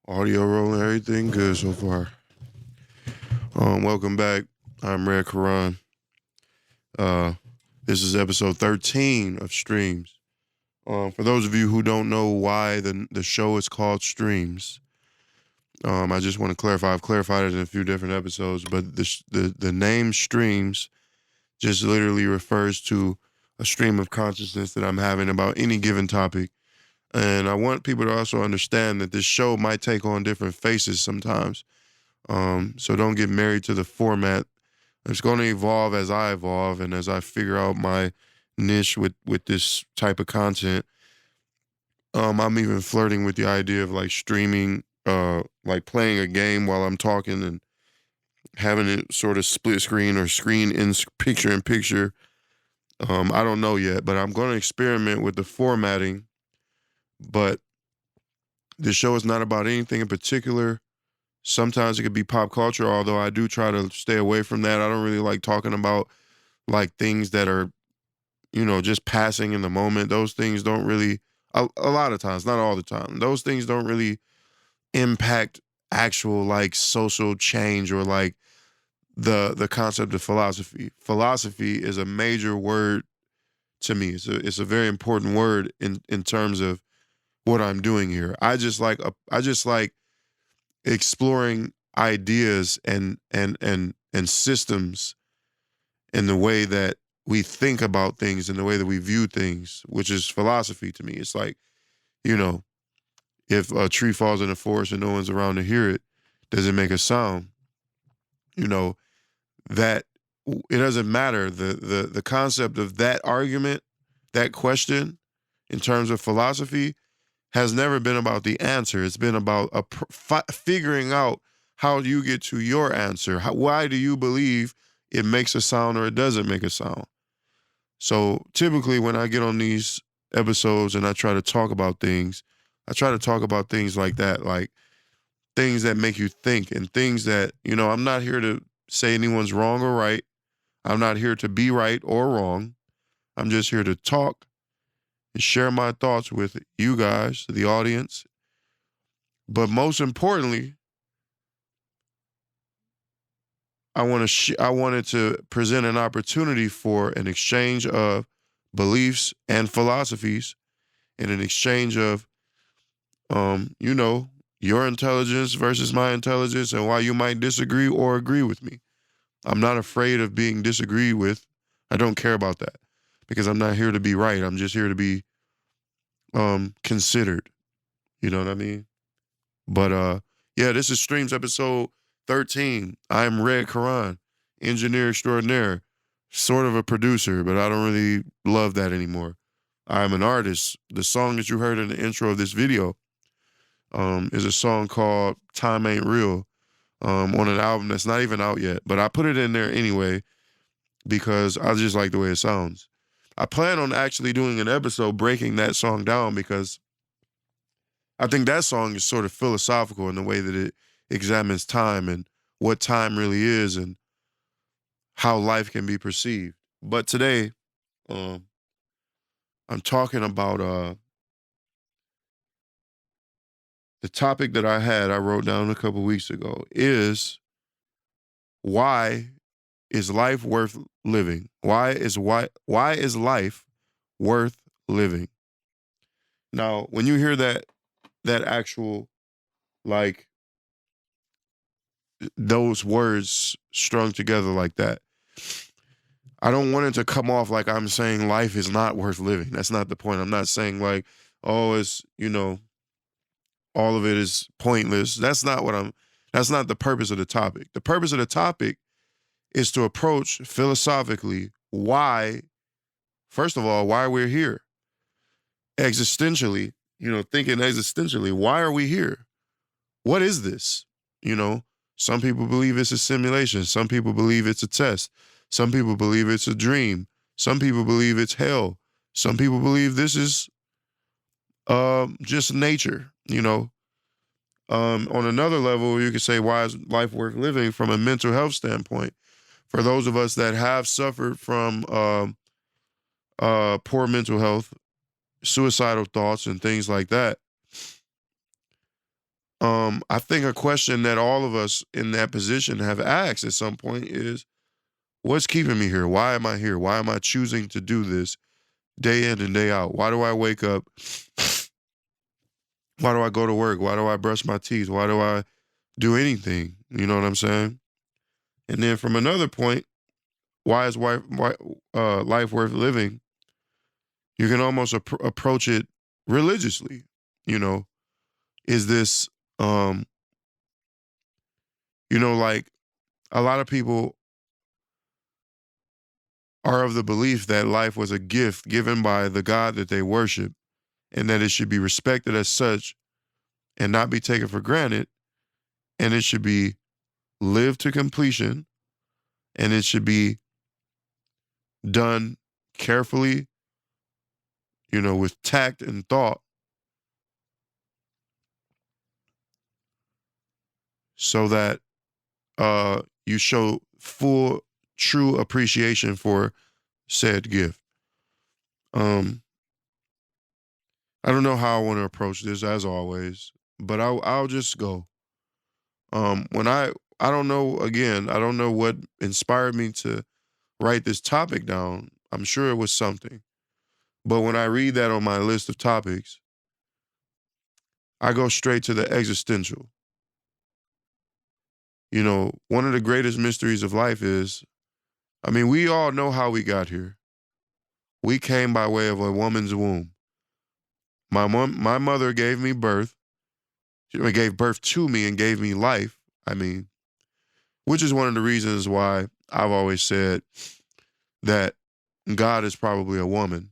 Audio rolling, everything good so far. Welcome back. I'm Red Karan. Uh, this is episode 13 of Streams. For those of you who don't know why the show is called Streams, I just want to clarify. I've clarified it in a few different episodes, but the name Streams just literally refers to a stream of consciousness that I'm having about any given topic. And I want people to also understand that this show might take on different faces sometimes. So don't get married to the format. It's going to evolve as I evolve and as I figure out my niche with this type of content. I'm even flirting with the idea of like streaming, like playing a game while I'm talking and having it sort of split screen or screen in picture in picture. I don't know yet, but I'm going to experiment with the formatting. But the show is not about anything in particular. Sometimes it could be pop culture, although I do try to stay away from that. I don't really like talking about like things that are, just passing in the moment. Those things don't really, a lot of times, not all the time, those things don't really impact actual like social change or like the concept of philosophy. Philosophy is a major word to me. It's a very important word in terms of what I'm doing here. I just like exploring ideas and systems in the way that we think about things and the way that we view things, which is philosophy to me. It's like, you know, if a tree falls in the forest and no one's around to hear it, does it make a sound? You know, that it doesn't matter. The concept of that argument, that question in terms of philosophy has never been about the answer. It's been about figuring out how you get to your answer. Why do you believe it makes a sound or it doesn't make a sound? So typically, when I get on these episodes and I try to talk about things, I try to talk about things like that, like things that make you think and things that, I'm not here to say anyone's wrong or right. I'm not here to be right or wrong. I'm just here to talk and share my thoughts with you guys, the audience. But most importantly, I wanted to present an opportunity for an exchange of beliefs and philosophies, and an exchange of, your intelligence versus my intelligence, and why you might disagree or agree with me. I'm not afraid of being disagreed with. I don't care about that because I'm not here to be right. I'm just here to be considered. You know what I mean? But yeah, this is Streams episode 13. I'm Red Karan, engineer extraordinaire, sort of a producer, but I don't really love that anymore. I'm an artist. The song that you heard in the intro of this video is a song called Time Ain't Real, on an album that's not even out yet. But I put it in there anyway because I just like the way it sounds. I plan on actually doing an episode breaking that song down because I think that song is sort of philosophical in the way that it examines time and what time really is and how life can be perceived. But today, um, I'm talking about the topic that I wrote down a couple weeks ago is why is life worth living? Why is life worth living? Now, when you hear that actual like those words strung together like that, I don't want it to come off like I'm saying life is not worth living. That's not the point. I'm not saying like, oh, it's, all of it is pointless. That's not the purpose of the topic. The purpose of the topic is to approach philosophically why, first of all, why we're here. Existentially, thinking existentially, why are we here? What is this? You know, some people believe it's a simulation. Some people believe it's a test. Some people believe it's a dream. Some people believe it's hell. Some people believe this is just nature, On another level, you could say, why is life worth living from a mental health standpoint? For those of us that have suffered from poor mental health, suicidal thoughts, and things like that, I think a question that all of us in that position have asked at some point is, what's keeping me here? Why am I here? Why am I choosing to do this day in and day out? Why do I wake up? Why do I go to work? Why do I brush my teeth? Why do I do anything? You know what I'm saying? And then from another point, why life worth living? You can almost approach it religiously. You know, is this, um, like a lot of people are of the belief that life was a gift given by the God that they worship and that it should be respected as such and not be taken for granted. And it should be lived to completion and it should be done carefully, with tact and thought so that you show full, true appreciation for said gift. I don't know how I want to approach this as always, but I'll just go. When I don't know, again, I don't know what inspired me to write this topic down. I'm sure it was something. But when I read that on my list of topics, I go straight to the existential. One of the greatest mysteries of life is, I mean, we all know how we got here. We came by way of a woman's womb. My mother gave me birth. She gave birth to me and gave me life. I mean, which is one of the reasons why I've always said that God is probably a woman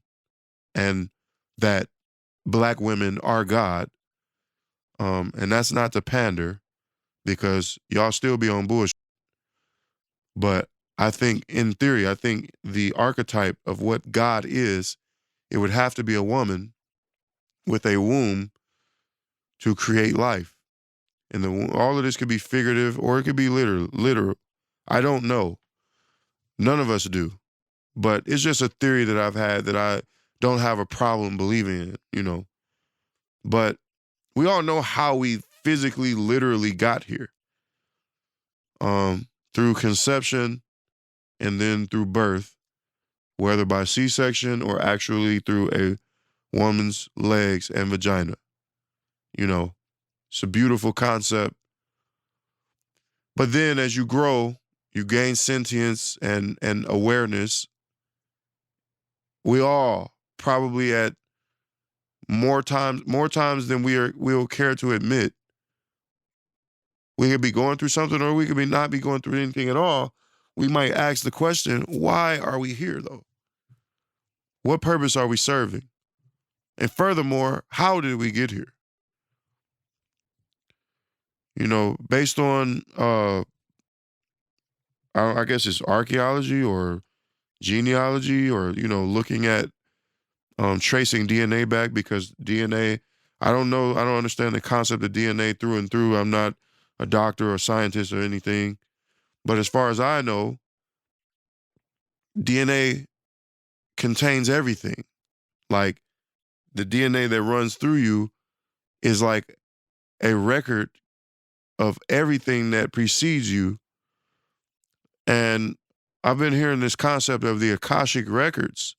and that black women are God. And that's not to pander because y'all still be on bullshit. But I think in theory, I think the archetype of what God is, it would have to be a woman with a womb to create life. And all of this could be figurative or it could be literal. I don't know. None of us do. But it's just a theory that I've had that I don't have a problem believing in. But we all know how we physically, literally got here. Through conception and then through birth, whether by C-section or actually through a woman's legs and vagina. It's a beautiful concept. But then as you grow, you gain sentience and awareness. We all probably at more times than we'll care to admit. We could be going through something or we could not be going through anything at all. We might ask the question, why are we here though? What purpose are we serving? And furthermore, how did we get here? Based on, I guess it's archaeology or genealogy or, looking at tracing DNA back because DNA, I don't know, I don't understand the concept of DNA through and through. I'm not a doctor or scientist or anything. But as far as I know, DNA contains everything. Like the DNA that runs through you is like a record of everything that precedes you. And I've been hearing this concept of the Akashic records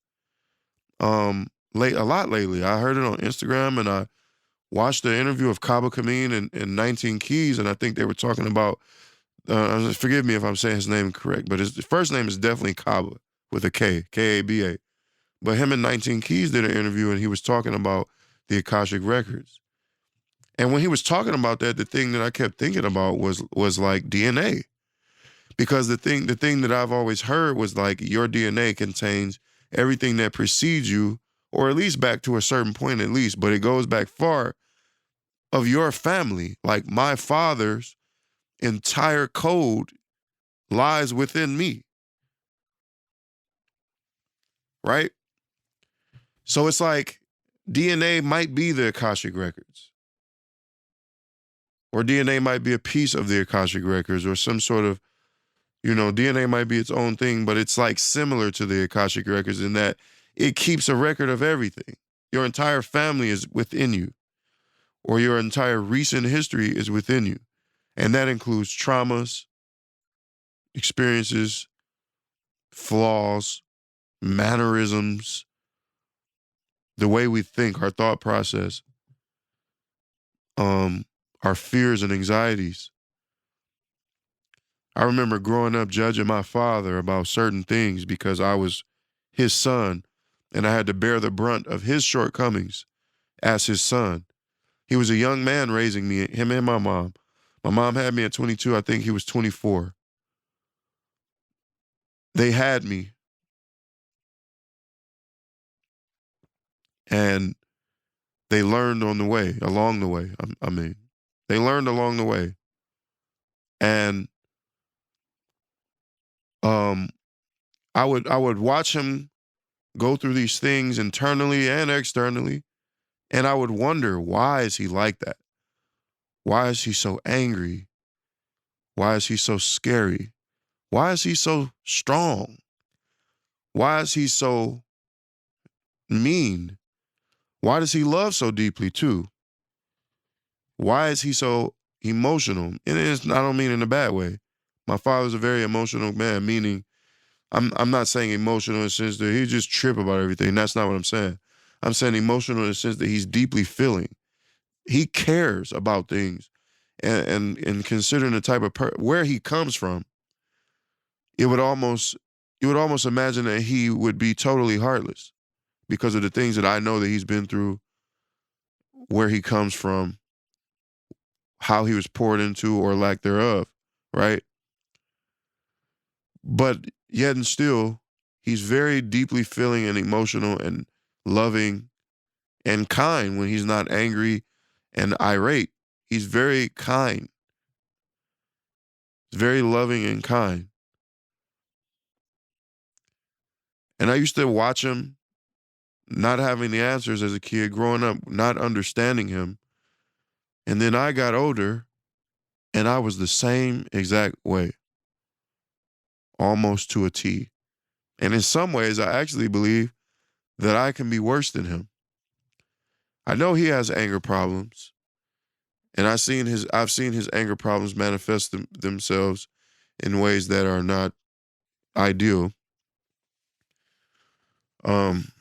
a lot lately. I heard it on Instagram and I watched the interview of Kaba Kameen and 19 Keys, and I think they were talking about, forgive me if I'm saying his name correct, but his first name is definitely Kaba with a K, K-A-B-A. But him and 19 Keys did an interview and he was talking about the Akashic records. And when he was talking about that, the thing that I kept thinking about was like DNA. Because the thing that I've always heard was like your DNA contains everything that precedes you, or at least back to a certain point at least, but it goes back far, of your family. Like my father's entire code lies within me. Right? So it's like DNA might be the Akashic records. Or DNA might be a piece of the Akashic records or some sort of, DNA might be its own thing, but it's like similar to the Akashic records in that it keeps a record of everything. Your entire family is within you. or your entire recent history is within you. And that includes traumas, experiences, flaws, mannerisms, the way we think, our thought process, um, our fears and anxieties. I remember growing up judging my father about certain things because I was his son and I had to bear the brunt of his shortcomings as his son. He was a young man raising me, him and my mom. My mom had me at 22. I think he was 24. They had me, and they learned on the way, along the way. I mean, they learned along the way. And um, I would watch him go through these things internally and externally, and I would wonder, why is he like that? Why is he so angry? Why is he so scary? Why is he so strong? Why is he so mean? Why does he love so deeply too? Why is he so emotional? And I don't mean in a bad way. My father's a very emotional man, meaning I'm not saying emotional in the sense that he just trip about everything. That's not what I'm saying. I'm saying emotional in the sense that he's deeply feeling. He cares about things. And considering the type of where he comes from, it would almost you would almost imagine that he would be totally heartless because of the things that I know that he's been through, where he comes from, how he was poured into or lack thereof, right? But yet and still, he's very deeply feeling and emotional and loving and kind when he's not angry and irate. He's very kind. He's very loving and kind. And I used to watch him not having the answers as a kid, growing up, not understanding him. And then I got older and I was the same exact way, almost to a T. And in some ways, I actually believe that I can be worse than him. I know he has anger problems, and I've seen his anger problems manifest themselves in ways that are not ideal. Um,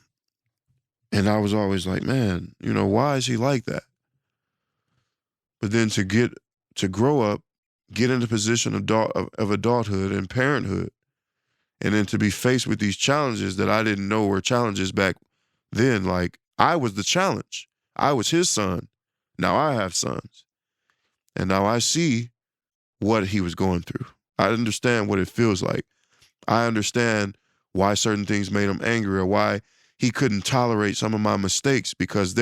and I was always like, man, why is he like that? But then to grow up, get in the position of adulthood and parenthood, and then to be faced with these challenges that I didn't know were challenges back then. Like, I was the challenge. I was his son. Now I have sons. And now I see what he was going through. I understand what it feels like. I understand why certain things made him angry, or why he couldn't tolerate some of my mistakes, because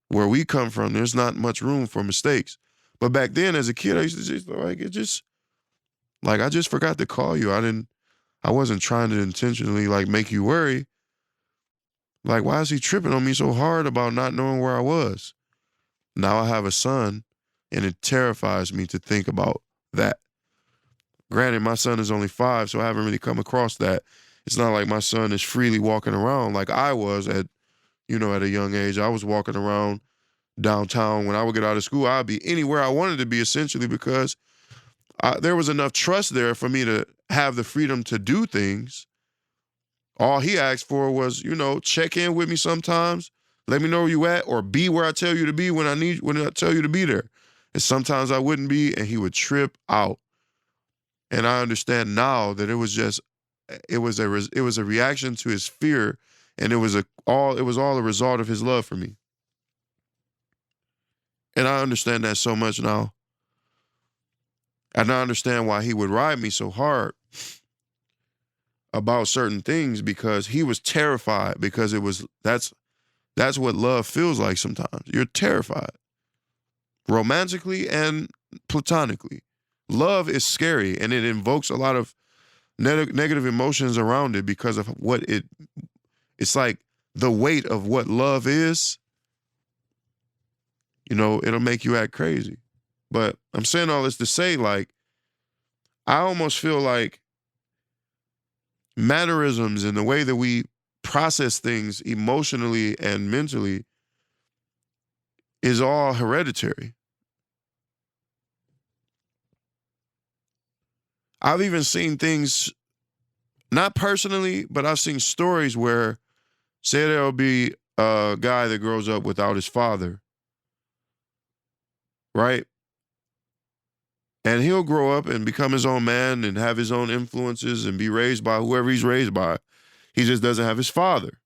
where we come from, there's not much room for mistakes. But back then as a kid, I used to just I just forgot to call you. I wasn't trying to intentionally make you worry. Like, why is he tripping on me so hard about not knowing where I was? Now I have a son, and it terrifies me to think about that. Granted, my son is only 5, so I haven't really come across that. It's not like my son is freely walking around like I was at a young age. I was walking around downtown. When I would get out of school, I'd be anywhere I wanted to be, essentially, because there was enough trust there for me to have the freedom to do things. All he asked for was, check in with me sometimes, let me know where you at, or be where I tell you to be when I tell you to be there. And sometimes I wouldn't be, and he would trip out. And I understand now that it was a reaction to his fear, and it was all a result of his love for me. And I understand that so much now. And I understand why he would ride me so hard about certain things, because he was terrified, because that's what love feels like sometimes. You're terrified. Romantically and platonically. Love is scary, and it invokes a lot of negative emotions around it because of it's like the weight of what love is. It'll make you act crazy. But I'm saying all this to say, I almost feel like mannerisms and the way that we process things emotionally and mentally is all hereditary. I've even seen things, not personally, but I've seen stories where, say there'll be a guy that grows up without his father, right? And he'll grow up and become his own man and have his own influences and be raised by whoever he's raised by. He just doesn't have his father.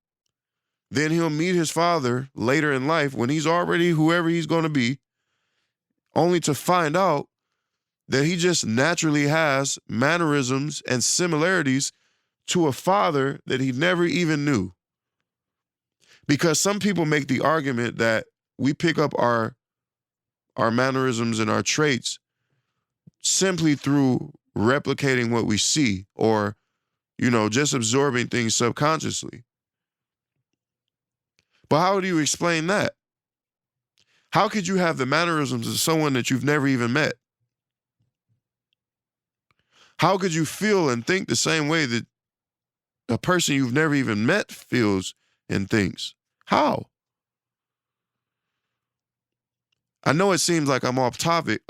Then he'll meet his father later in life when he's already whoever he's going to be, only to find out that he just naturally has mannerisms and similarities to a father that he never even knew. Because some people make the argument that we pick up our mannerisms and our traits simply through replicating what we see or, just absorbing things subconsciously. But how do you explain that? How could you have the mannerisms of someone that you've never even met? How could you feel and think the same way that a person you've never even met feels and thinks? How? I know it seems like I'm off topic,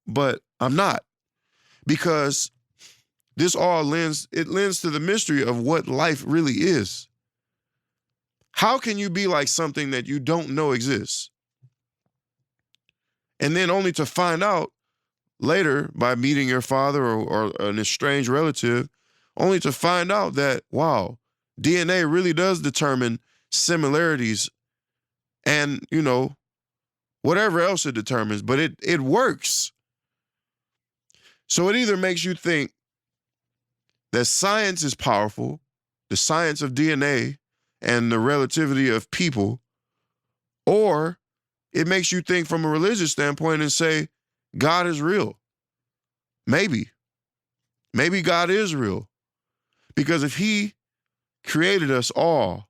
but I'm not. Because this all lends to the mystery of what life really is. How can you be like something that you don't know exists? And then only to find out later by meeting your father or an estranged relative, only to find out that, wow, DNA really does determine similarities and, whatever else it determines, but it works. So it either makes you think that science is powerful, the science of DNA and the relativity of people, or it makes you think from a religious standpoint and say, God is real. Maybe God is real. Because if he created us all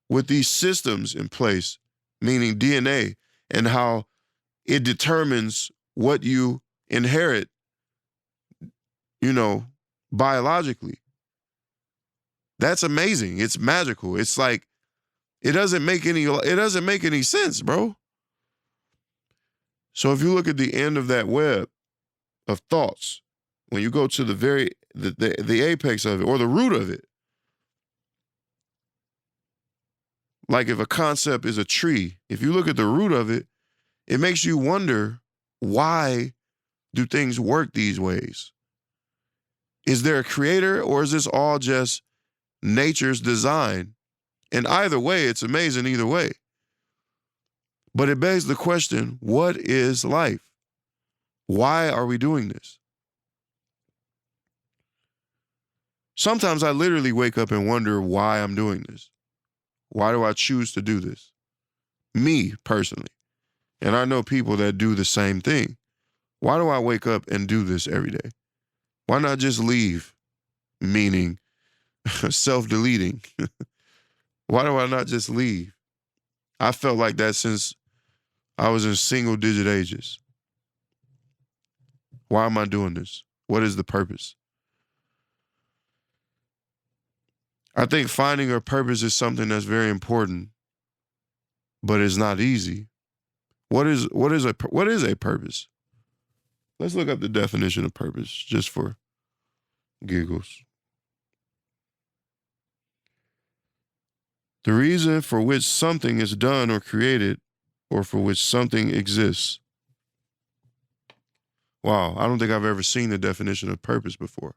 with these systems in place, meaning DNA, and how it determines what you inherit, biologically, that's amazing. It's magical. It's like, it doesn't make any sense, bro. So if you look at the end of that web of thoughts, when you go to the apex of it or the root of it, like if a concept is a tree, if you look at the root of it, it makes you wonder, why do things work these ways? Is there a creator, or is this all just nature's design? And either way, it's amazing either way. But it begs the question, what is life? Why are we doing this? Sometimes I literally wake up and wonder why I'm doing this. Why do I choose to do this? Me, personally. And I know people that do the same thing. Why do I wake up and do this every day? Why not just leave? Meaning self-deleting. Why do I not just leave? I felt like that since I was in single-digit ages. Why am I doing this? What is the purpose? I think finding a purpose is something that's very important, but it's not easy. What is a purpose? Let's look up the definition of purpose just for giggles. The reason for which something is done or created, or for which something exists. Wow, I don't think I've ever seen the definition of purpose before.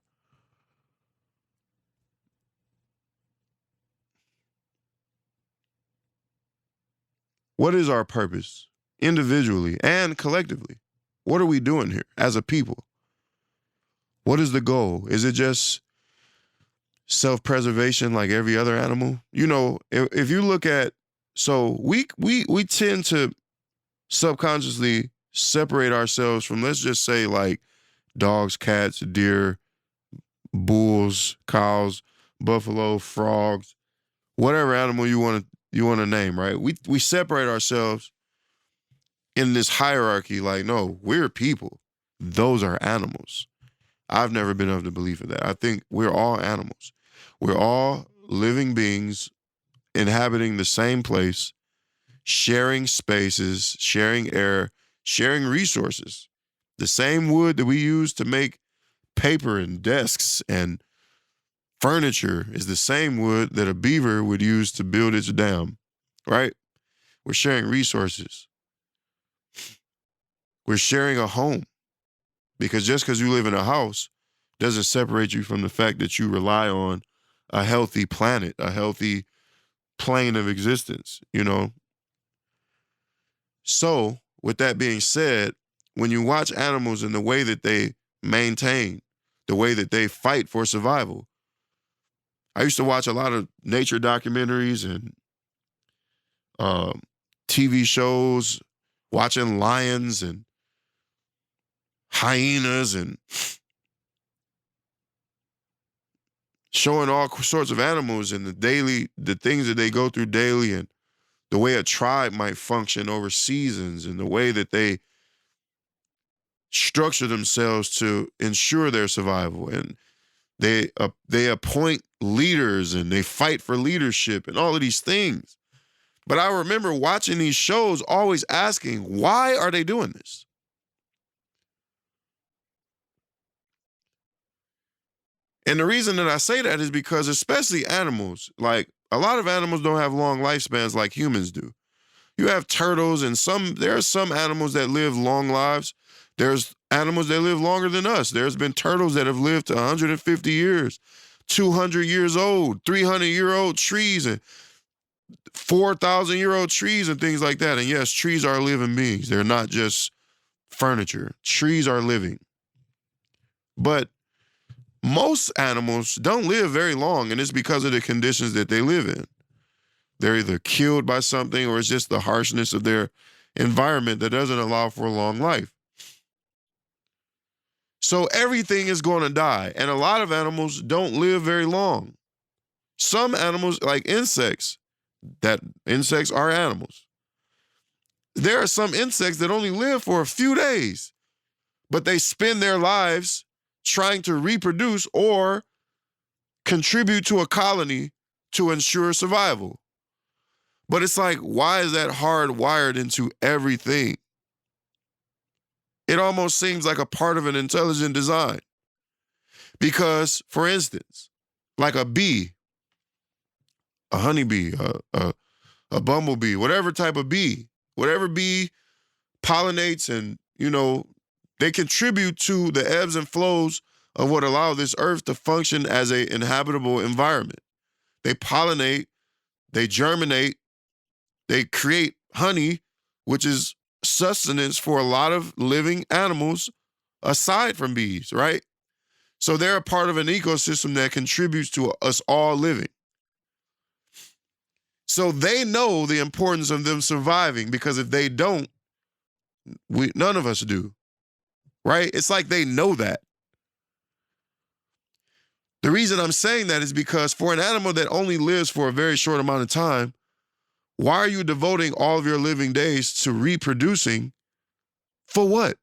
What is our purpose, individually and collectively? What are we doing here as a people? What is the goal? Is it just self-preservation like every other animal? If you look at, so we tend to subconsciously separate ourselves from, let's just say, like dogs, cats, deer, bulls, cows, buffalo, frogs, whatever animal you want to name, right? We separate ourselves in this hierarchy, like, no, we're people. Those are animals. I've never been of the belief of that. I think we're all animals. We're all living beings inhabiting the same place, sharing spaces, sharing air, sharing resources. The same wood that we use to make paper and desks and furniture is the same wood that a beaver would use to build its dam, right? We're sharing resources. We're sharing a home, because just because you live in a house doesn't separate you from the fact that you rely on a healthy planet, a healthy plane of existence, you know? So, with that being said, when you watch animals and the way that they maintain, the way that they fight for survival, I used to watch a lot of nature documentaries and um, TV shows, watching lions and hyenas and showing all sorts of animals and the things that they go through daily, and the way a tribe might function over seasons, and the way that they structure themselves to ensure their survival. And they appoint leaders and they fight for leadership and all of these things. But I remember watching these shows always asking, why are they doing this? And the reason that I say that is because, especially animals, like a lot of animals don't have long lifespans like humans do. You have turtles, and there are some animals that live long lives. There's animals that live longer than us. There's been turtles that have lived to 150 years, 200 years old, 300-year-old trees, and 4,000-year-old trees and things like that. And yes, trees are living beings. They're not just furniture. Trees are living. But most animals don't live very long, and it's because of the conditions that they live in. They're either killed by something, or it's just the harshness of their environment that doesn't allow for a long life. So everything is going to die, and a lot of animals don't live very long. Some animals, like insects are animals. There are some insects that only live for a few days, but they spend their lives trying to reproduce or contribute to a colony to ensure survival. But it's like, why is that hardwired into everything? It almost seems like a part of an intelligent design. Because, for instance, like a bee, a honeybee, a bumblebee, whatever type of bee, whatever bee pollinates and, they contribute to the ebbs and flows of what allow this earth to function as an inhabitable environment. They pollinate, they germinate, they create honey, which is sustenance for a lot of living animals aside from bees, right? So they're a part of an ecosystem that contributes to us all living. So they know the importance of them surviving, because if they don't, none of us do, right? It's like they know that. The reason I'm saying that is because for an animal that only lives for a very short amount of time, why are you devoting all of your living days to reproducing? For what?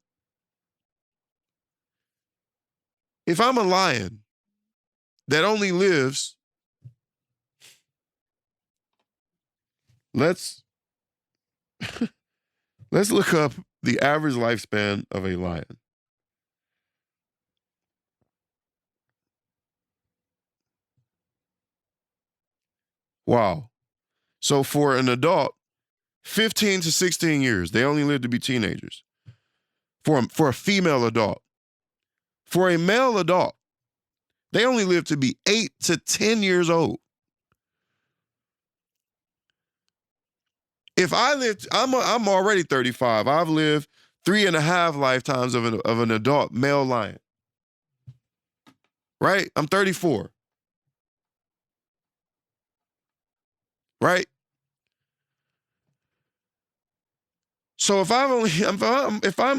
If I'm a lion that only lives, let's look up the average lifespan of a lion. Wow. So for an adult, 15 to 16 years, they only live to be teenagers. For a female adult. For a male adult, they only live to be 8 to 10 years old. If I lived, I'm already 35. I've lived 3.5 lifetimes of an adult male lion. Right? I'm 34. Right? So if I'm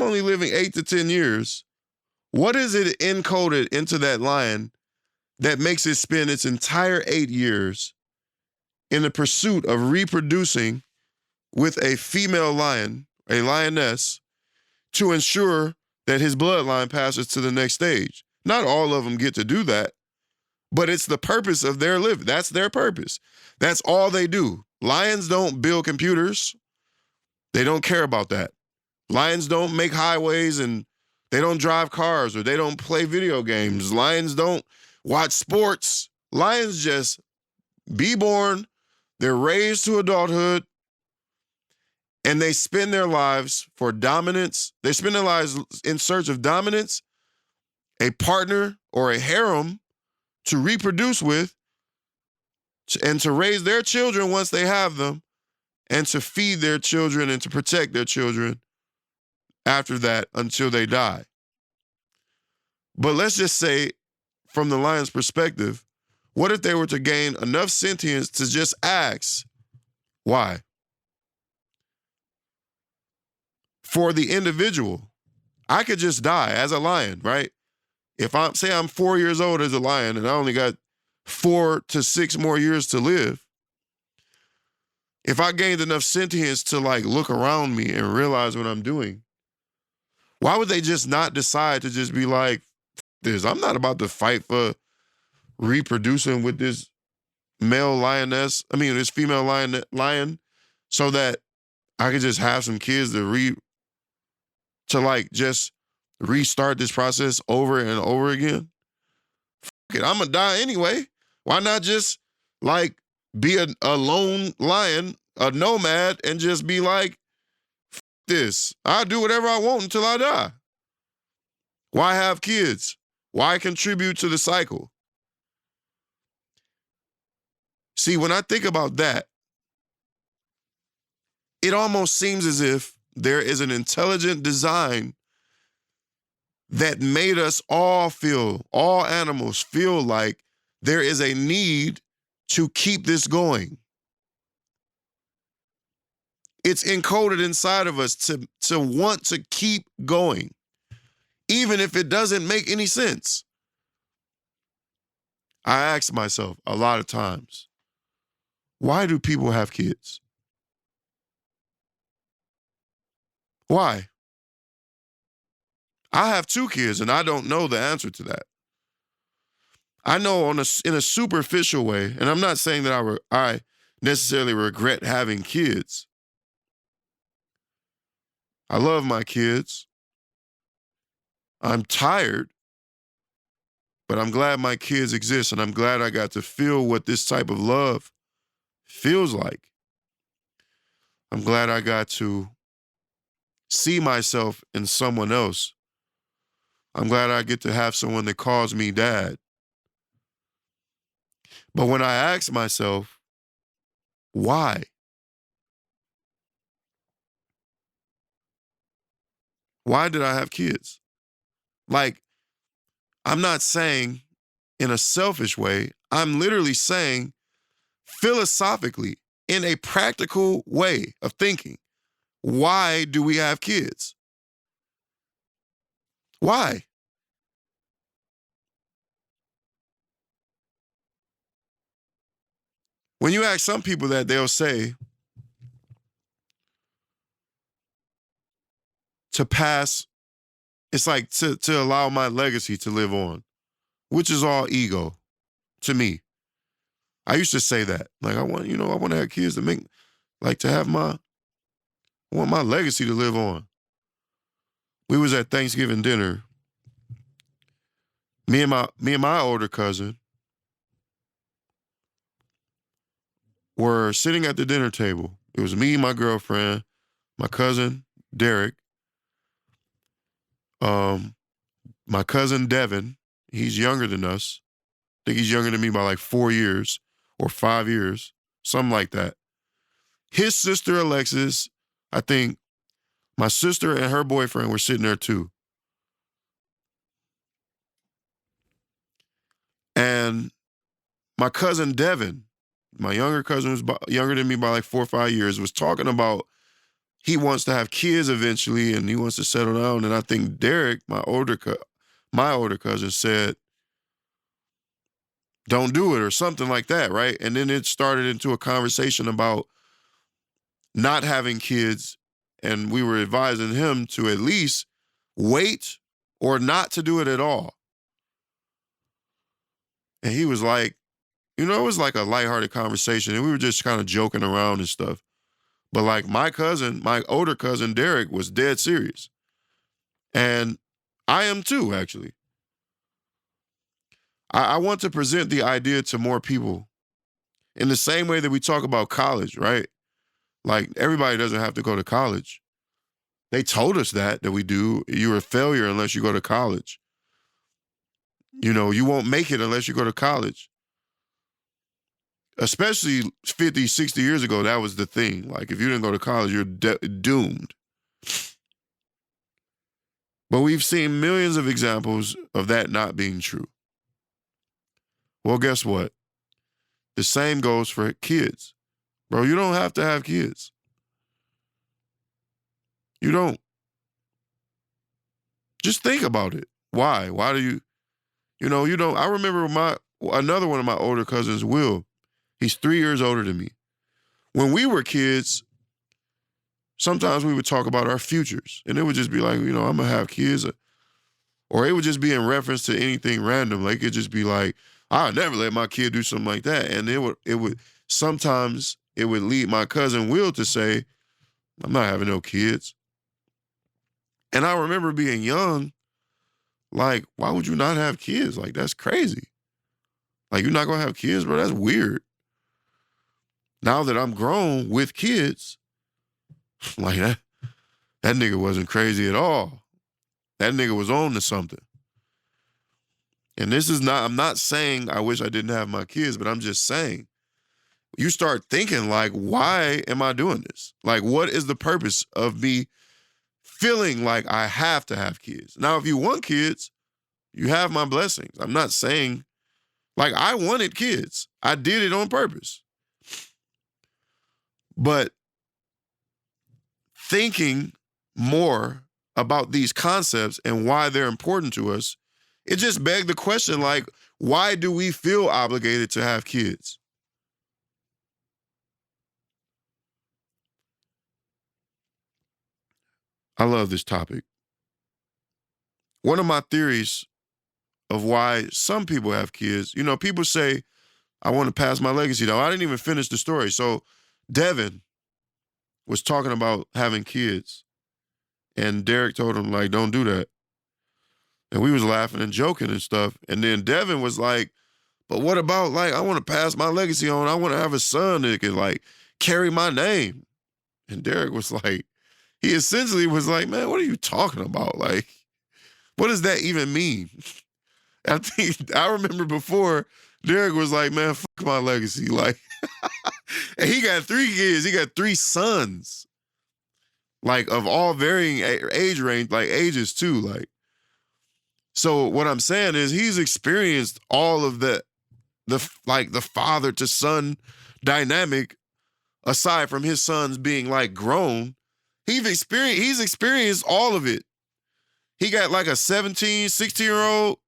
only living 8 to 10 years, what is it encoded into that lion that makes it spend its entire 8 years in the pursuit of reproducing with a female lion, a lioness, to ensure that his bloodline passes to the next stage? Not all of them get to do that, but it's the purpose of their living. That's their purpose. That's all they do. Lions don't build computers. They don't care about that. Lions don't make highways and they don't drive cars or they don't play video games. Lions don't watch sports. Lions just be born, they're raised to adulthood, and they spend their lives for dominance. They spend their lives in search of dominance, a partner or a harem to reproduce with, and to raise their children once they have them, and to feed their children and to protect their children after that until they die. But let's just say, from the lion's perspective, what if they were to gain enough sentience to just ask, why? For the individual, I could just die as a lion, right? If I'm 4 years old as a lion and I only got 4 to 6 more years to live, if I gained enough sentience to like look around me and realize what I'm doing, why would they just not decide to just be like, this, I'm not about to fight for reproducing with this this female lion, so that I could just have some kids to like just restart this process over and over again? Fuck it, I'm gonna die anyway. Why not just like be a lone lion, a nomad, and just be like, this, I'll do whatever I want until I die. Why have kids? Why contribute to the cycle? See, when I think about that, it almost seems as if there is an intelligent design that made us all animals feel like there is a need to keep this going. It's encoded inside of us to want to keep going, even if it doesn't make any sense. I ask myself a lot of times, why do people have kids? Why? I have 2 kids and I don't know the answer to that. I know in a superficial way, and I'm not saying that I necessarily regret having kids. I love my kids. I'm tired, but I'm glad my kids exist, and I'm glad I got to feel what this type of love feels like. I'm glad I got to see myself in someone else. I'm glad I get to have someone that calls me dad. But when I ask myself, why? Why did I have kids? Like, I'm not saying in a selfish way. I'm literally saying philosophically, in a practical way of thinking, why do we have kids? Why? When you ask some people that, they'll say, to pass, it's like to allow my legacy to live on, which is all ego to me. I used to say that. Like, I want to have kids to make, like, I want my legacy to live on. We was at Thanksgiving dinner. Me and my older cousin were sitting at the dinner table. It was me, my girlfriend, my cousin, Derek, my cousin, Devin. He's younger than us. I think he's younger than me by like 4 years or 5 years, something like that. His sister, Alexis, I think my sister and her boyfriend were sitting there too. And my cousin, Devin, my younger cousin was younger than me by like 4 or 5 years, was talking about he wants to have kids eventually and he wants to settle down. And I think Derek, my older cousin, said, don't do it or something like that, right? And then it started into a conversation about not having kids, and we were advising him to at least wait or not to do it at all. And he was like, it was like a lighthearted conversation, and we were just kind of joking around and stuff. But like my older cousin Derek was dead serious. And I am too, actually. I want to present the idea to more people in the same way that we talk about college, right? Like everybody doesn't have to go to college. They told us that we do. You're a failure unless you go to college. You know, you won't make it unless you go to college. Especially 50, 60 years ago, that was the thing. Like if you didn't go to college, you're doomed. But we've seen millions of examples of that not being true. Well, guess what? The same goes for kids. Bro, you don't have to have kids. You don't. Just think about it. Why? Why do you don't. I remember another one of my older cousins, Will. He's 3 years older than me. When we were kids, sometimes we would talk about our futures. And it would just be like, I'm going to have kids. Or it would just be in reference to anything random. Like it could just be like, I'll never let my kid do something like that. And sometimes it would lead my cousin Will to say, I'm not having no kids. And I remember being young, like, why would you not have kids? Like, that's crazy. Like, you're not going to have kids, bro? That's weird. Now that I'm grown with kids, like that nigga wasn't crazy at all. That nigga was on to something. And I'm not saying I wish I didn't have my kids, but I'm just saying, you start thinking like, why am I doing this? Like, what is the purpose of me feeling like I have to have kids? Now, if you want kids, you have my blessings. I'm not saying, like, I wanted kids. I did it on purpose. But thinking more about these concepts and why they're important to us, it just begged the question, like, why do we feel obligated to have kids? I love this topic. One of my theories of why some people have kids, people say, I want to pass my legacy down. I didn't even finish the story. So Devin was talking about having kids. And Derek told him, like, don't do that. And we was laughing and joking and stuff. And then Devin was like, but what about, like, I want to pass my legacy on. I want to have a son that can, like, carry my name. And Derek was like, he essentially was like, man, what are you talking about? Like, what does that even mean? I remember before, Derek was like, man, fuck my legacy. Like, and he got 3 kids. He got 3 sons. Like, of all varying age range, like, ages too. Like, so what I'm saying is he's experienced all of the father to son dynamic, aside from his sons being, like, grown. He's experienced all of it. He got, like, a 17, 16-year-old,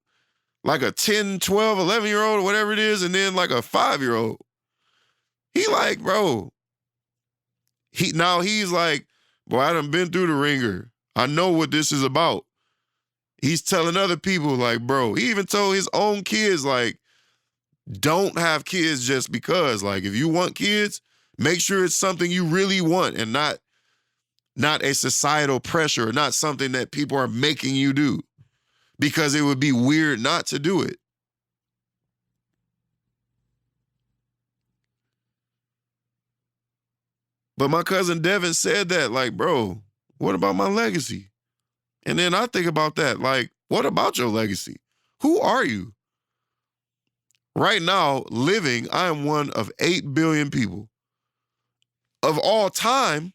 like a 10, 12, 11-year-old, or whatever it is, and then, like, a 5-year-old. He like, bro, he's like, boy, I done been through the ringer. I know what this is about. He's telling other people, like, bro, he even told his own kids, like, don't have kids just because. Like, if you want kids, make sure it's something you really want and not a societal pressure, not something that people are making you do, because it would be weird not to do it. But my cousin Devin said that, like, bro, what about my legacy? And then I think about that, like, what about your legacy? Who are you? Right now, living, I am one of 8 billion people. Of all time,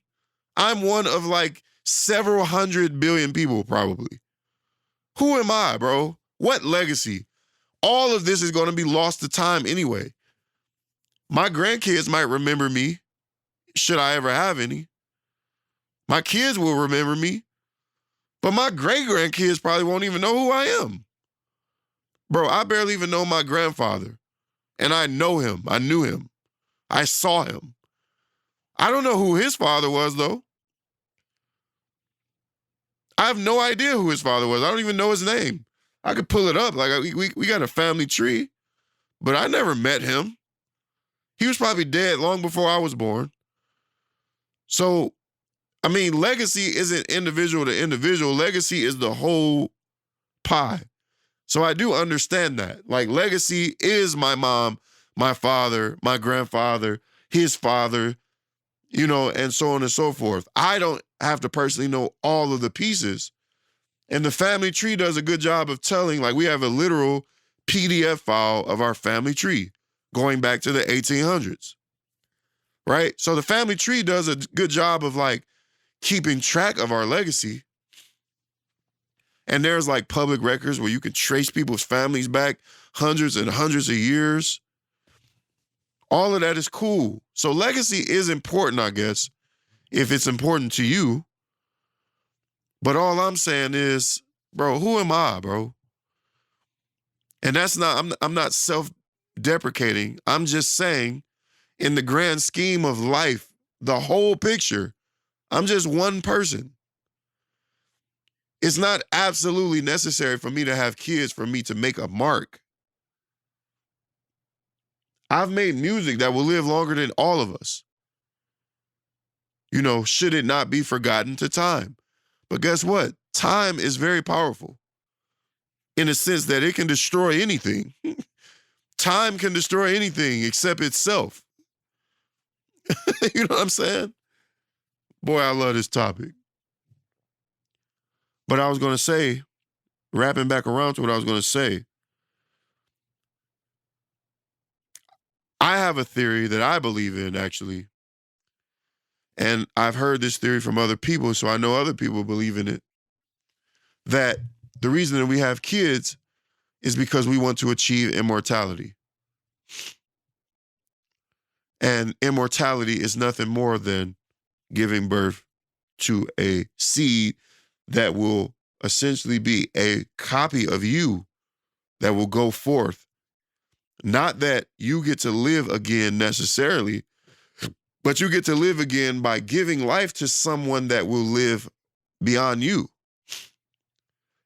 I'm one of, like, several hundred billion people, probably. Who am I, bro? What legacy? All of this is going to be lost to time anyway. My grandkids might remember me, should I ever have any. My kids will remember me, but my great-grandkids probably won't even know who I am. Bro, I barely even know my grandfather, and I know him. I knew him. I saw him. I don't know who his father was, though. I have no idea who his father was. I don't even know his name. I could pull it up. Like, we got a family tree, but I never met him. He was probably dead long before I was born. So, I mean, legacy isn't individual to individual. Legacy is the whole pie. So I do understand that. Like, legacy is my mom, my father, my grandfather, his father, and so on and so forth. I don't have to personally know all of the pieces. And the family tree does a good job of telling, like, we have a literal PDF file of our family tree going back to the 1800s, right? So the family tree does a good job of, like, keeping track of our legacy. And there's, like, public records where you can trace people's families back hundreds and hundreds of years. All of that is cool. So legacy is important, I guess, if it's important to you. But all I'm saying is, bro, who am I, bro? And that's not, I'm not self-deprecating. I'm just saying, in the grand scheme of life, the whole picture, I'm just one person. It's not absolutely necessary for me to have kids for me to make a mark. I've made music that will live longer than all of us. Should it not be forgotten to time? But guess what? Time is very powerful in a sense that it can destroy anything. Time can destroy anything except itself. You know what I'm saying? Boy, I love this topic. But I was going to say, wrapping back around to what I was going to say, I have a theory that I believe in, actually. And I've heard this theory from other people, so I know other people believe in it. That the reason that we have kids is because we want to achieve immortality. And immortality is nothing more than giving birth to a seed that will essentially be a copy of you that will go forth. Not that you get to live again necessarily, but you get to live again by giving life to someone that will live beyond you.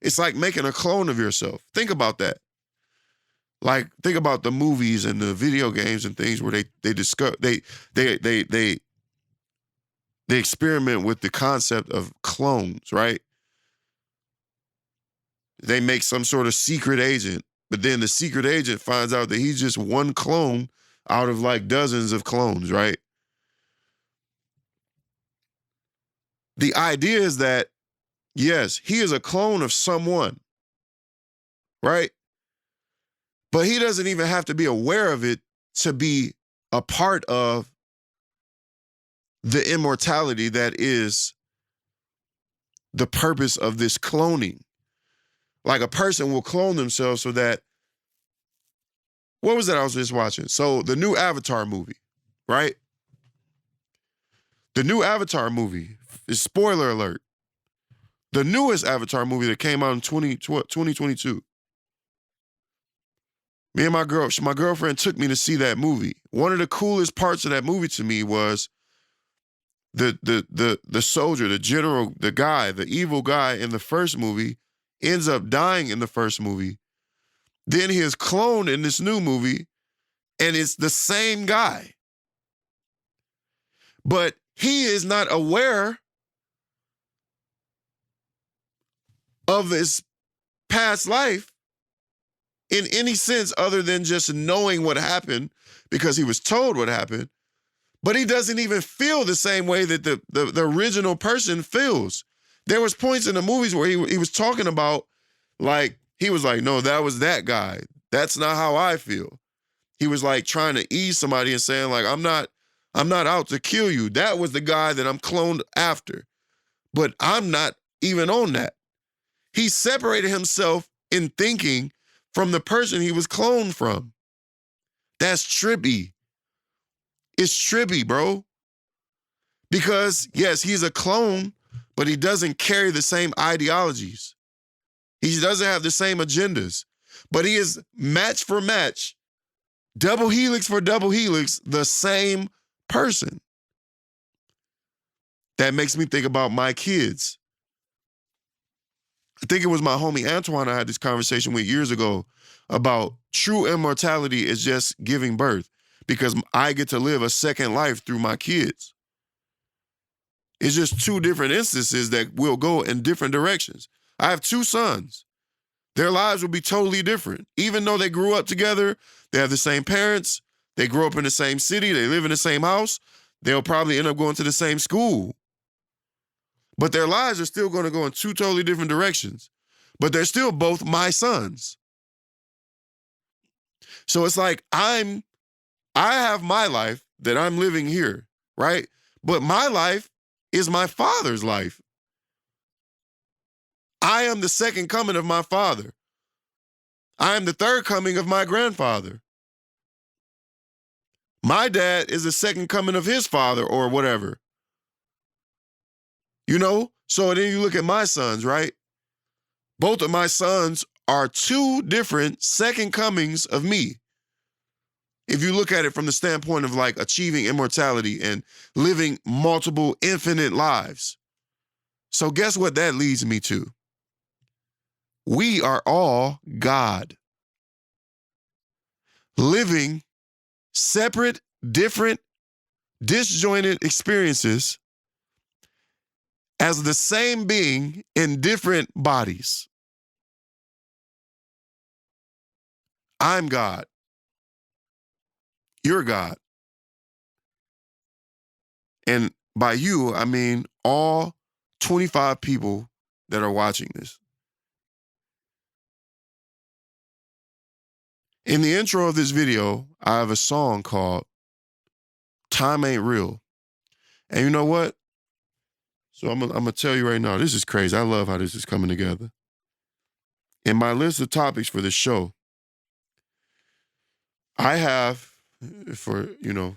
It's like making a clone of yourself. Think about that. Like, think about the movies and the video games and things where they discover they experiment with the concept of clones, right? They make some sort of secret agent, but then the secret agent finds out that he's just one clone out of like dozens of clones, right? The idea is that, yes, he is a clone of someone, right? But he doesn't even have to be aware of it to be a part of the immortality that is the purpose of this cloning. Like, a person will clone themselves so that, what was that I was just watching? So the new Avatar movie, right? The new Avatar movie, is spoiler alert, the newest Avatar movie that came out in 2022. Me and my girlfriend took me to see that movie. One of the coolest parts of that movie to me was the soldier, the general, the guy, the evil guy in the first movie ends up dying in the first movie. Then he is cloned in this new movie, and it's the same guy. But he is not aware of his past life in any sense other than just knowing what happened because he was told what happened. But he doesn't even feel the same way that the original person feels. There was points in the movies where he was talking about, like, he was like, no, that was that guy. That's not how I feel. He was like trying to ease somebody and saying, like, I'm not out to kill you. That was the guy that I'm cloned after. But I'm not even on that. He separated himself in thinking from the person he was cloned from. That's trippy. It's trippy, bro. Because, yes, he's a clone, but he doesn't carry the same ideologies. He doesn't have the same agendas. But he is match for match, double helix for double helix, the same person. That makes me think about my kids. I think it was my homie Antoine I had this conversation with years ago about true immortality is just giving birth because I get to live a second life through my kids. It's just two different instances that will go in different directions. I have two sons. Their lives will be totally different. Even though they grew up together, they have the same parents, they grew up in the same city, they live in the same house, they'll probably end up going to the same school. But their lives are still going to go in two totally different directions. But they're still both my sons. So it's like I have my life that I'm living here, right? But my life is my father's life. I am the second coming of my father. I am the third coming of my grandfather. My dad is the second coming of his father or whatever. You know? So then you look at my sons, right? Both of my sons are two different second comings of me. If you look at it from the standpoint of like achieving immortality and living multiple infinite lives. So guess what that leads me to? We are all God. Living separate, different, disjointed experiences as the same being in different bodies. I'm God. You're God. And by you, I mean all 25 people that are watching this. In the intro of this video, I have a song called Time Ain't Real. And you know what? So I'm gonna tell you right now, this is crazy. I love how this is coming together. In my list of topics for this show, I have,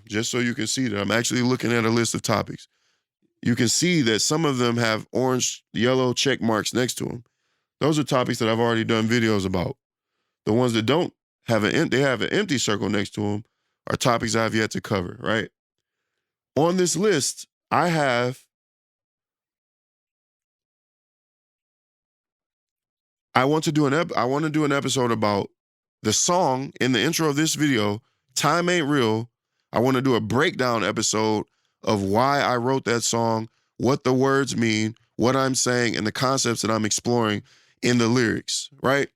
just so you can see that I'm actually looking at a list of topics. You can see that some of them have orange, yellow check marks next to them. Those are topics that I've already done videos about. The ones that don't have an empty circle next to them are topics I have yet to cover, right? On this list, I want to do an episode about the song in the intro of this video, Time Ain't Real. I want to do a breakdown episode of why I wrote that song, what the words mean, what I'm saying, and the concepts that I'm exploring in the lyrics, right?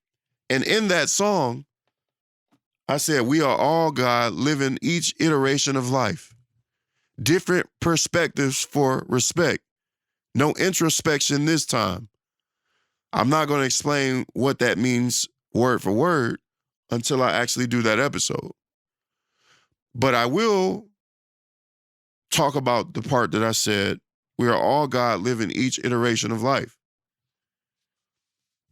And in that song, I said, we are all God living each iteration of life. Different perspectives for respect. No introspection this time. I'm not going to explain what that means word for word until I actually do that episode. But I will talk about the part that I said, we are all God living each iteration of life.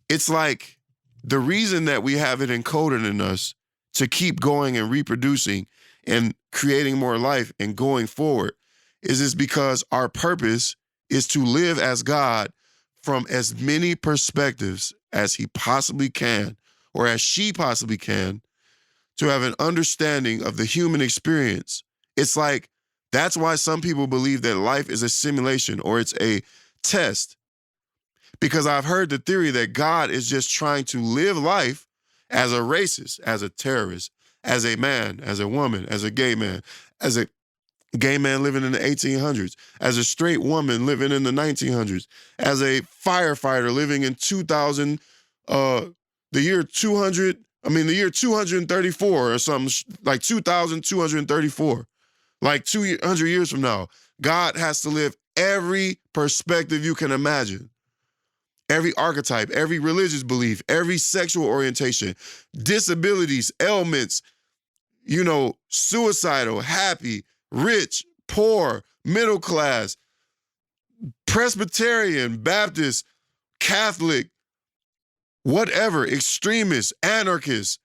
It's like the reason that we have it encoded in us to keep going and reproducing and creating more life and going forward is because our purpose is to live as God from as many perspectives as he possibly can, or as she possibly can, to have an understanding of the human experience. It's like, that's why some people believe that life is a simulation or it's a test. Because I've heard the theory that God is just trying to live life as a racist, as a terrorist, as a man, as a woman, as a gay man, as a gay man living in the 1800s, as a straight woman living in the 1900s, as a firefighter living in the year 234 or something, like 2234, like 200 years from now. God has to live every perspective you can imagine. Every archetype, every religious belief, every sexual orientation, disabilities, ailments, suicidal, happy, rich, poor, middle class, Presbyterian, Baptist, Catholic, whatever, extremist, anarchist,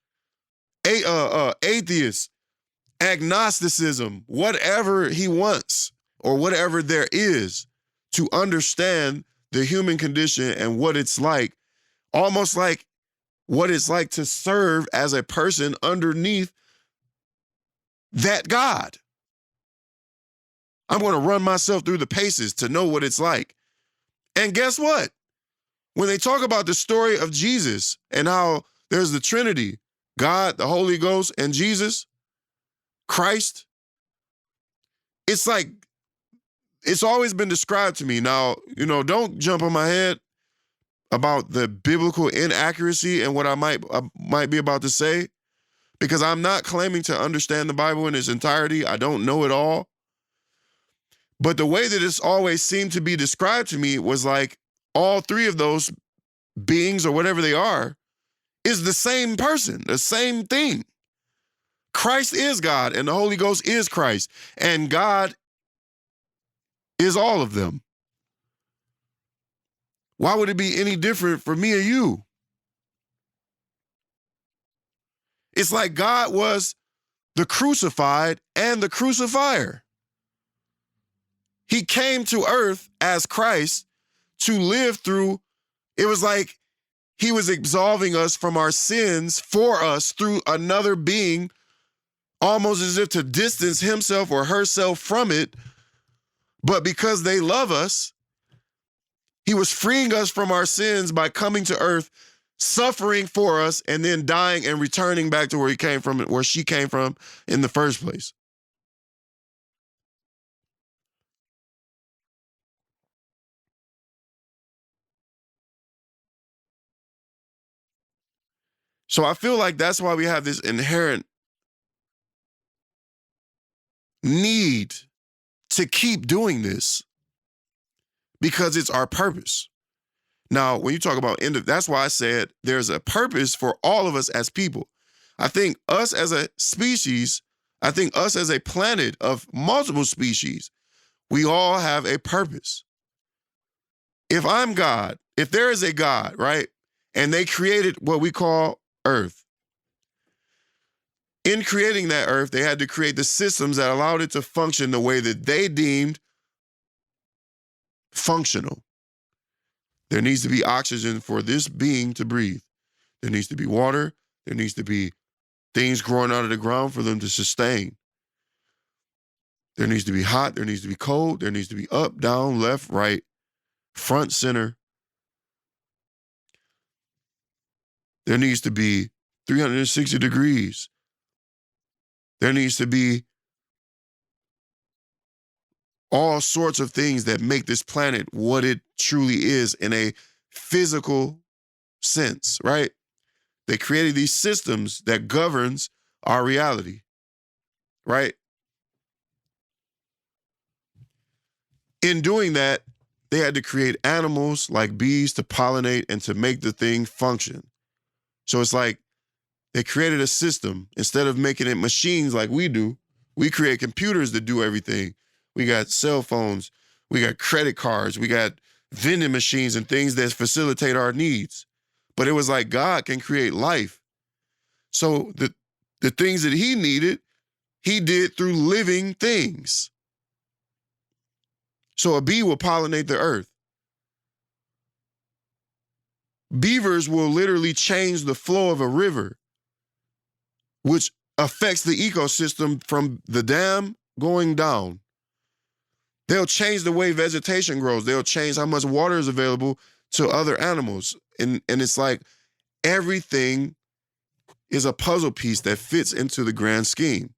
atheist, agnosticism, whatever he wants or whatever there is to understand the human condition and what it's like, almost like what it's like to serve as a person underneath that God. I'm going to run myself through the paces to know what it's like. And guess what? When they talk about the story of Jesus and how there's the Trinity, God, the Holy Ghost, and Jesus, Christ, it's like it's always been described to me. Now, don't jump on my head about the biblical inaccuracy and what I might be about to say, because I'm not claiming to understand the Bible in its entirety. I don't know it all. But the way that it's always seemed to be described to me was like all three of those beings or whatever they are is the same person, the same thing. Christ is God and the Holy Ghost is Christ, and God is all of them. Why would it be any different for me or you? It's like God was the crucified and the crucifier. He came to earth as Christ to live through. It was like he was absolving us from our sins for us through another being, almost as if to distance himself or herself from it. But because they love us, he was freeing us from our sins by coming to earth, suffering for us, and then dying and returning back to where he came from, where she came from in the first place. So I feel like that's why we have this inherent need to keep doing this, because it's our purpose. Now, when you talk about that's why I said there's a purpose for all of us as people. I think us as a species, I think us as a planet of multiple species, we all have a purpose. If I'm God, if there is a God, right, and they created what we call Earth, in creating that Earth, they had to create the systems that allowed it to function the way that they deemed functional. There needs to be oxygen for this being to breathe. There needs to be water. There needs to be things growing out of the ground for them to sustain. There needs to be hot. There needs to be cold. There needs to be up, down, left, right, front, center. There needs to be 360 degrees. There needs to be all sorts of things that make this planet what it truly is in a physical sense, right? They created these systems that governs our reality, right? In doing that, they had to create animals like bees to pollinate and to make the thing function. So it's like they created a system. Instead of making it machines like we do, we create computers that do everything. We got cell phones, we got credit cards, we got vending machines and things that facilitate our needs. But it was like God can create life. So the things that he needed, he did through living things. So a bee will pollinate the earth. Beavers will literally change the flow of a river, which affects the ecosystem from the dam going down. They'll change the way vegetation grows. They'll change how much water is available to other animals. And it's like everything is a puzzle piece that fits into the grand scheme.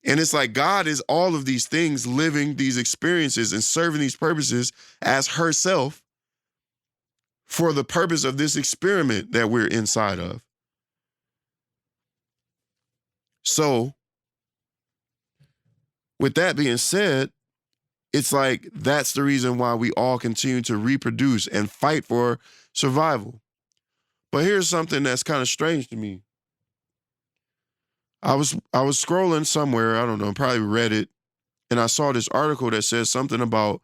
And it's like God is all of these things, living these experiences and serving these purposes as herself for the purpose of this experiment that we're inside of. So, with that being said, it's like that's the reason why we all continue to reproduce and fight for survival. But here's something that's kind of strange to me. I was scrolling somewhere, I don't know, probably Reddit, and I saw this article that says something about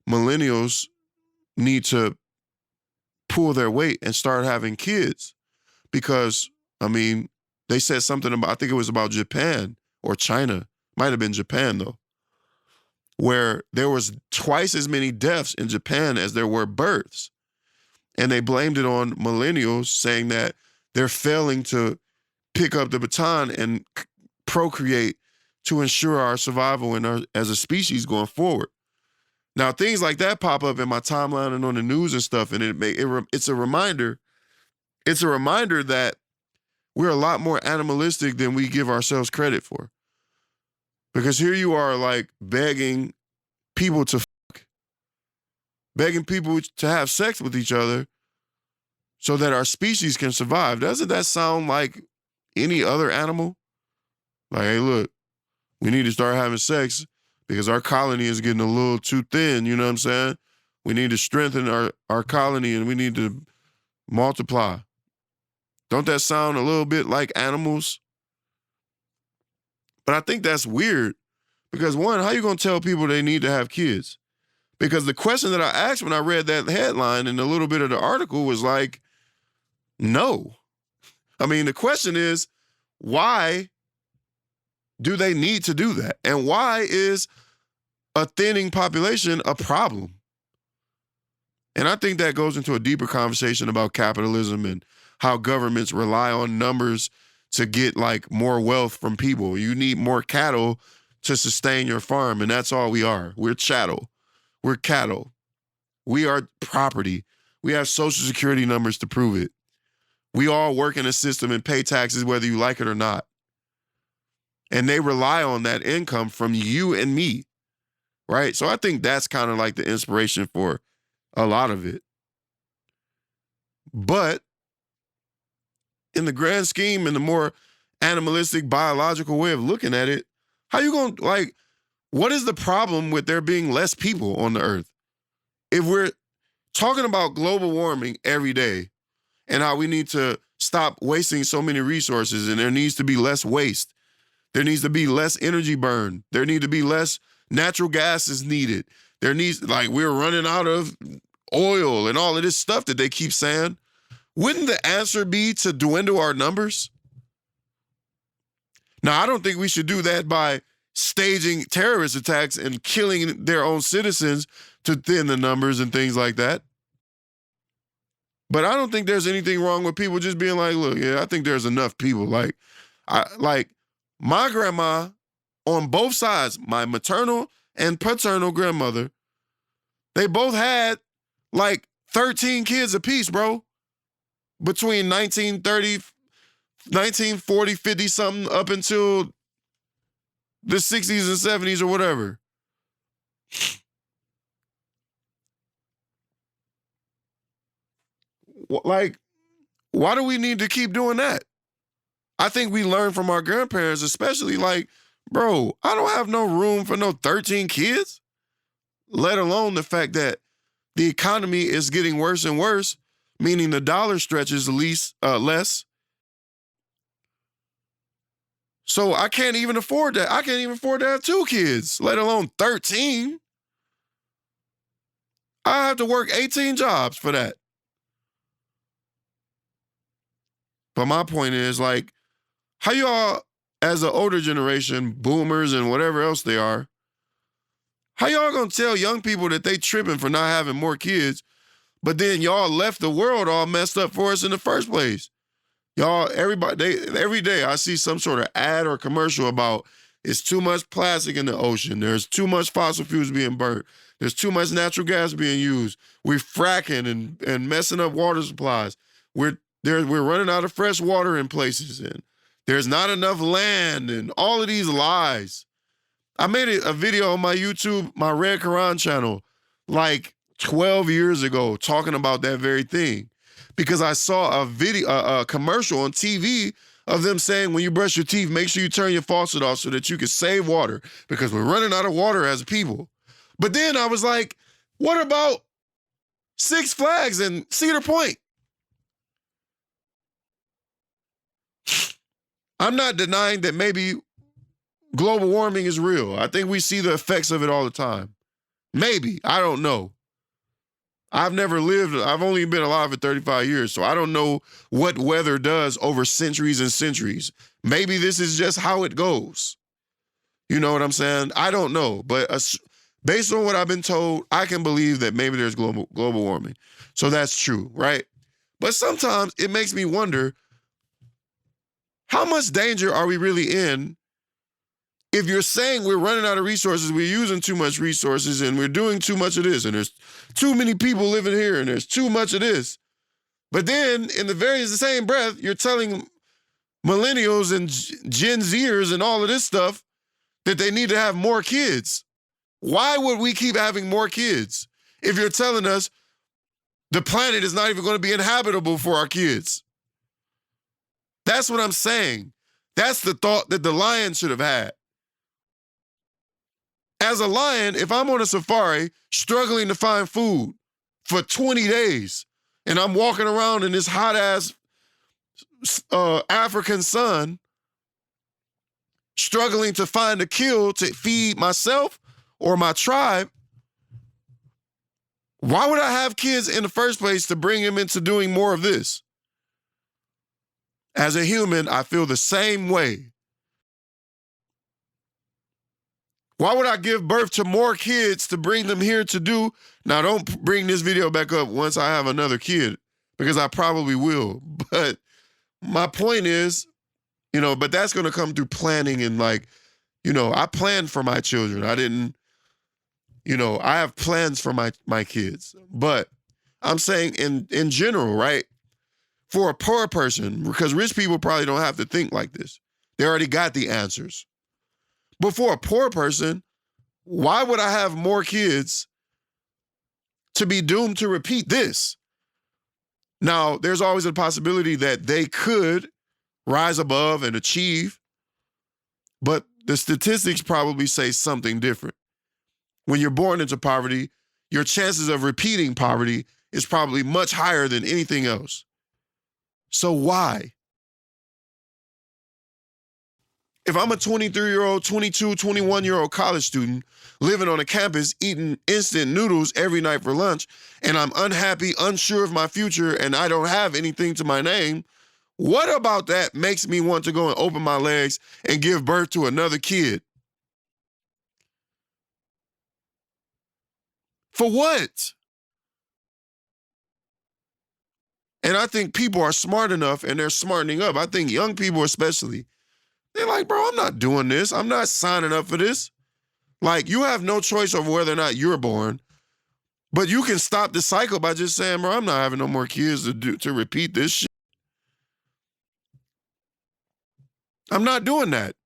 millennials need to pull their weight and start having kids because, I mean, they said something about, I think it was about Japan or China, might have been Japan though, where there was twice as many deaths in Japan as there were births. And they blamed it on millennials, saying that they're failing to pick up the baton and procreate to ensure our survival and as a species going forward. Now, things like that pop up in my timeline and on the news and stuff, and it's a reminder. It's a reminder that we're a lot more animalistic than we give ourselves credit for. Because here you are like begging people to begging people to have sex with each other so that our species can survive. Doesn't that sound like any other animal? Like, hey, look, we need to start having sex because our colony is getting a little too thin, you know what I'm saying? We need to strengthen our colony and we need to multiply. Don't that sound a little bit like animals? But I think that's weird because one, how you gonna tell people they need to have kids? Because the question that I asked when I read that headline and a little bit of the article was like, no. I mean, the question is, why do they need to do that? And why is a thinning population a problem? And I think that goes into a deeper conversation about capitalism and how governments rely on numbers to get like more wealth from people. You need more cattle to sustain your farm, and that's all we are. We're chattel. We're cattle. We are property. We have social security numbers to prove it. We all work in a system and pay taxes whether you like it or not. And they rely on that income from you and me, right? So I think that's kind of like the inspiration for a lot of it. But in the grand scheme and the more animalistic, biological way of looking at it, how you going to, like, what is the problem with there being less people on the earth? If we're talking about global warming every day and how we need to stop wasting so many resources and there needs to be less waste, there needs to be less energy burned, there need to be less natural gas is needed. There needs, like, we're running out of oil and all of this stuff that they keep saying. Wouldn't the answer be to dwindle our numbers? Now, I don't think we should do that by staging terrorist attacks and killing their own citizens to thin the numbers and things like that. But I don't think there's anything wrong with people just being like, look, yeah, I think there's enough people. Like my grandma on both sides, my maternal and paternal grandmother, they both had like 13 kids apiece, bro. Between 1930, 1940, 50 something up until the 60s and 70s or whatever. Like, why do we need to keep doing that? I think we learn from our grandparents, especially like, bro, I don't have no room for no 13 kids, let alone the fact that the economy is getting worse and worse, meaning the dollar stretches less. So I can't even afford that. I can't even afford to have 2 kids, let alone 13. I have to work 18 jobs for that. But my point is, like, how y'all, as an older generation, boomers and whatever else they are, how y'all gonna tell young people that they tripping for not having more kids, but then y'all left the world all messed up for us in the first place? Y'all, every day I see some sort of ad or commercial about it's too much plastic in the ocean. There's too much fossil fuels being burnt. There's too much natural gas being used. We're fracking and messing up water supplies. We're running out of fresh water in places, and there's not enough land, and all of these lies. I made a video on my YouTube, my Red Quran channel, like 12 years ago, talking about that very thing, because I saw a commercial on TV of them saying, when you brush your teeth, make sure you turn your faucet off so that you can save water, because we're running out of water as a people. But then I was like, what about Six Flags and Cedar Point? I'm not denying that maybe global warming is real. I think we see the effects of it all the time. Maybe. I don't know. I've never lived, I've only been alive for 35 years, so I don't know what weather does over centuries and centuries. Maybe this is just how it goes. You know what I'm saying? I don't know, but based on what I've been told, I can believe that maybe there's global warming. So that's true, right? But sometimes it makes me wonder, how much danger are we really in if you're saying we're running out of resources, we're using too much resources, and we're doing too much of this, and there's too many people living here, and there's too much of this. But then, in the same breath, you're telling millennials and Gen Zers and all of this stuff that they need to have more kids. Why would we keep having more kids if you're telling us the planet is not even going to be inhabitable for our kids? That's what I'm saying. That's the thought that the lion should have had. As a lion, if I'm on a safari struggling to find food for 20 days and I'm walking around in this hot-ass African sun struggling to find a kill to feed myself or my tribe, why would I have kids in the first place to bring them into doing more of this? As a human, I feel the same way. Why would I give birth to more kids to bring them here to do? Now, don't bring this video back up once I have another kid, because I probably will. But my point is, but that's going to come through planning and I planned for my children. I didn't, I have plans for my kids. But I'm saying in general, right? For a poor person, because rich people probably don't have to think like this. They already got the answers. But for a poor person, why would I have more kids to be doomed to repeat this? Now, there's always a possibility that they could rise above and achieve, but the statistics probably say something different. When you're born into poverty, your chances of repeating poverty is probably much higher than anything else. So why? If I'm a 23-year-old, 22, 21-year-old college student living on a campus eating instant noodles every night for lunch, and I'm unhappy, unsure of my future, and I don't have anything to my name, what about that makes me want to go and open my legs and give birth to another kid? For what? And I think people are smart enough, and they're smartening up. I think young people especially, they're like, bro, I'm not doing this. I'm not signing up for this. Like, you have no choice over whether or not you're born, but you can stop the cycle by just saying, bro, I'm not having no more kids to repeat this shit. I'm not doing that.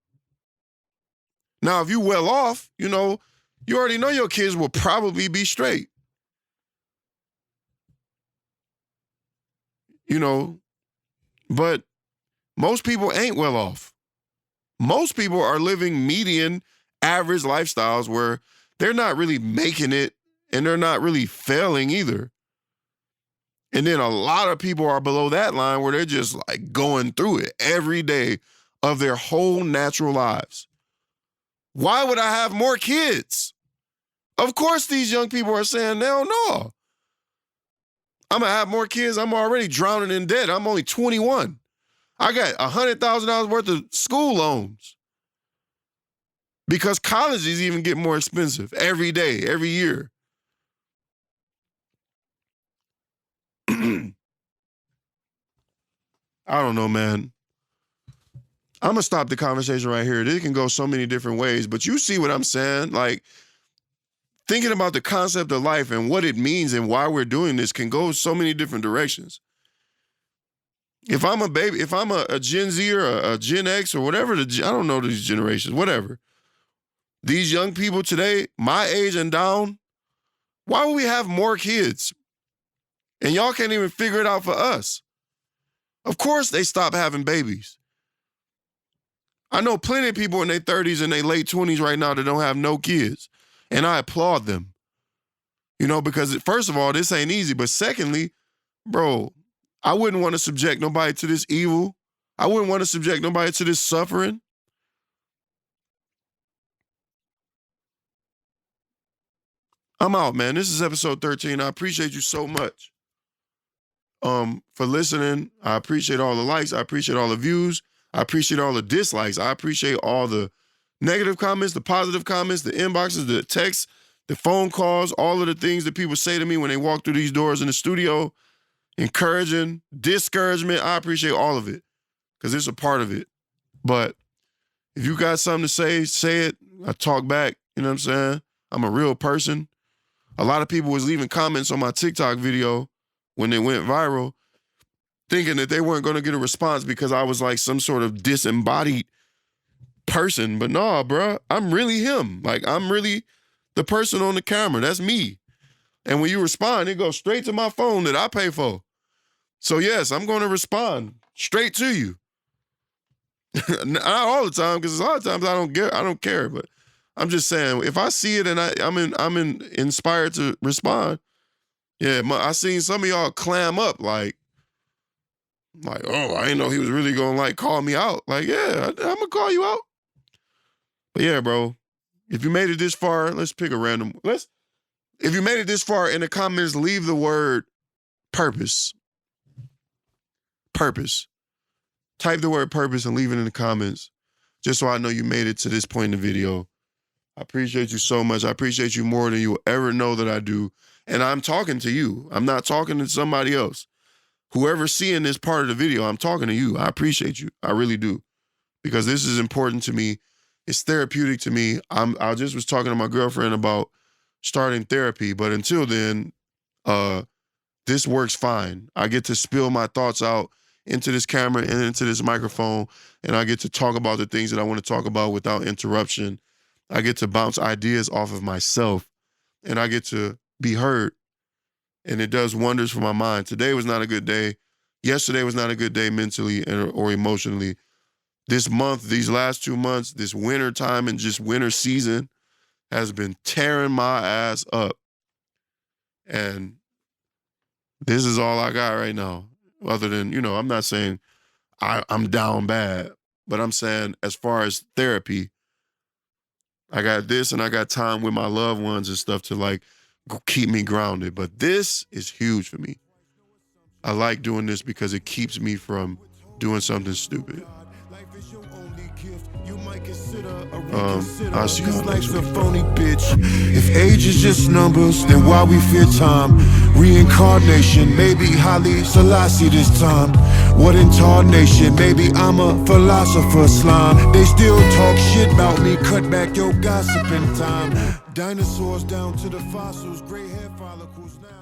Now, if you well off, you already know your kids will probably be straight. But most people ain't well off. Most people are living median, average lifestyles where they're not really making it and they're not really failing either. And then a lot of people are below that line where they're just like going through it every day of their whole natural lives. Why would I have more kids? Of course, these young people are saying, hell no. I'm going to have more kids. I'm already drowning in debt. I'm only 21. I got $100,000 worth of school loans because colleges even get more expensive every day, every year. I don't know, man. I'm going to stop the conversation right here. This can go so many different ways, but you see what I'm saying? Like, thinking about the concept of life and what it means and why we're doing this can go so many different directions. If I'm a baby, if I'm a Gen Z or a Gen X or whatever, I don't know these generations, whatever. These young people today, my age and down, why would we have more kids? And y'all can't even figure it out for us. Of course they stop having babies. I know plenty of people in their 30s and their late 20s right now that don't have no kids. And I applaud them. Because first of all, this ain't easy. But secondly, bro, I wouldn't want to subject nobody to this evil. I wouldn't want to subject nobody to this suffering. I'm out, man. This is episode 13. I appreciate you so much for listening. I appreciate all the likes. I appreciate all the views. I appreciate all the dislikes. I appreciate all the negative comments, the positive comments, the inboxes, the texts, the phone calls, all of the things that people say to me when they walk through these doors in the studio. Encouraging, discouragement, I appreciate all of it because it's a part of it. But if you got something to say it. I talk back, you know what I'm saying? I'm a real person. A lot of people was leaving comments on my TikTok video when it went viral thinking that they weren't going to get a response because I was like some sort of disembodied person, but nah, bruh, I'm really him. Like, I'm really the person on the camera. That's me. And when you respond, it goes straight to my phone that I pay for. So yes, I'm going to respond straight to you. Not all the time, because a lot of times I don't care. But I'm just saying, if I see it and I'm inspired to respond, yeah, I seen some of y'all clam up like, oh, I didn't know he was really gonna like call me out. Like, yeah, I'm gonna call you out. But yeah, bro, if you made it this far, let's pick a random. If you made it this far in the comments, leave the word purpose. Purpose. Type the word purpose and leave it in the comments, just so I know you made it to this point in the video. I appreciate you so much. I appreciate you more than you will ever know that I do. And I'm talking to you. I'm not talking to somebody else. Whoever's seeing this part of the video, I'm talking to you. I appreciate you. I really do. Because this is important to me. It's therapeutic to me. I just was talking to my girlfriend about starting therapy, but until then, this works fine. I get to spill my thoughts out into this camera and into this microphone, and I get to talk about the things that I want to talk about without interruption. I get to bounce ideas off of myself, and I get to be heard, and it does wonders for my mind. Today was not a good day. Yesterday was not a good day mentally or emotionally. This month, these last 2 months, this winter time and just winter season has been tearing my ass up. And this is all I got right now. Other than, I'm not saying I'm down bad, but I'm saying as far as therapy, I got this and I got time with my loved ones and stuff to like keep me grounded. But this is huge for me. I like doing this because it keeps me from doing something stupid. I'll see y'all next week. If age is just numbers, then why we fear time? Reincarnation, maybe Haile Selassie this time. What incarnation? Maybe I'm a philosopher slime. They still talk shit about me, cut back your gossiping time. Dinosaurs down to the fossils, gray hair follicles now.